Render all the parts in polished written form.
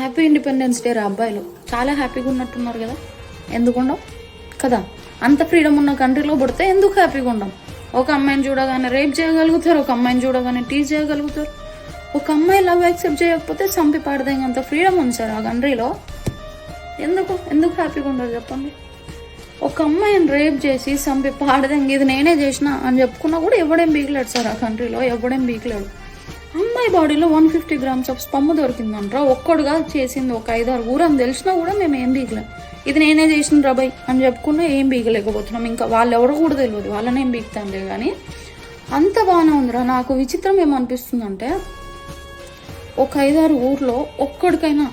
Happy independence day రా అబ్బాయిలు చాలా హ్యాపీగా ఉన్నట్టున్నారు కదా. ఎందుకుండం కదా, అంత ఫ్రీడమ్ ఉన్న కంట్రీలో పుడితే ఎందుకు హ్యాపీగా ఉండం? ఒక అమ్మాయిని చూడగానే రేప్ చేయగలుగుతారు, ఒక అమ్మాయిని చూడగానే టీజ్ చేయగలుగుతారు. ఒక అమ్మాయి లవ్ యాక్సెప్ట్ చేయకపోతే చంపి పాడదేంత ఫ్రీడమ్ ఉంది సార్ ఆ కంట్రీలో. ఎందుకు ఎందుకు హ్యాపీగా ఉండరు చెప్పండి? ఒక అమ్మాయిని రేప్ చేసి చంపి పాడదేంగ ఇది నేనే చేసిన అని చెప్పుకున్నా కూడా ఎవడేం బీగలేడు సార్ ఆ కంట్రీలో, ఎవడేం బీగలేడు. అమ్మాయి బాడీలో 150 grams ఆఫ్ స్పమ్ దొరికిందంటారా, ఒక్కడుగా చేసింది ఒక 5-6 ఊరని తెలిసినా కూడా మేము ఏం బీగలేం. ఇది నేనే చేసిన రాబాయ్ అని చెప్పుకున్నా ఏం బీగలేకపోతున్నాం. ఇంకా వాళ్ళు ఎవరో కూడా తెలియదు, వాళ్ళనేం బీగుతాంలే. కానీ అంత బాగానే ఉందిరా. నాకు విచిత్రం ఏమనిపిస్తుందంటే, ఒక 5-6 ఊర్లో ఒక్కడికైనా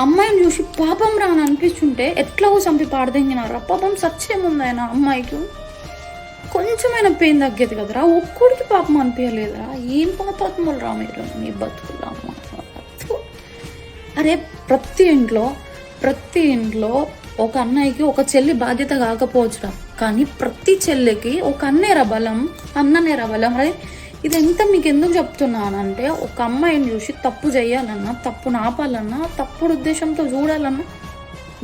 అమ్మాయిని చూసి పాపం రా అని అనిపిస్తుంటే ఎట్లాగో చంపి పాడదెంగినారా. పాపం సత్యముంది ఆయన అమ్మాయికి, కొంచెమైనా పెయిన్ తగ్గేది కదరా. ఒక్కడికి పాపం అనిపించలేదురా. ఏం పాపాత్మలు రా మీరు, మీ బతుకులా. అరే ప్రతి ఇంట్లో ఒక అన్నయ్యకి ఒక చెల్లి బాధ్యత కాకపోవచ్చురా, కానీ ప్రతి చెల్లికి ఒక అన్నేరా బలం, అన్ననేరా బలం. అరే ఇది ఎంత మీకు ఎందుకు చెప్తున్నానంటే, ఒక అమ్మాయిని చూసి తప్పు చేయాలన్నా, తప్పు ఆపాలన్నా, తప్పుడు ఉద్దేశంతో చూడాలన్నా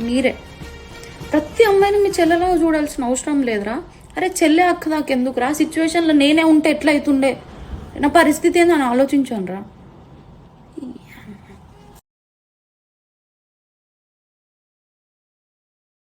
మీరే. ప్రతి అమ్మాయిని మీ చెల్లెలా చూడాల్సిన అవసరం లేదురా. అరే చెల్లె అక్క దాకా ఎందుకురా? సిచ్యువేషన్లో నేనే ఉంటే ఎట్లా అవుతుండే, నా పరిస్థితి ఏందని ఆలోచించాను రా.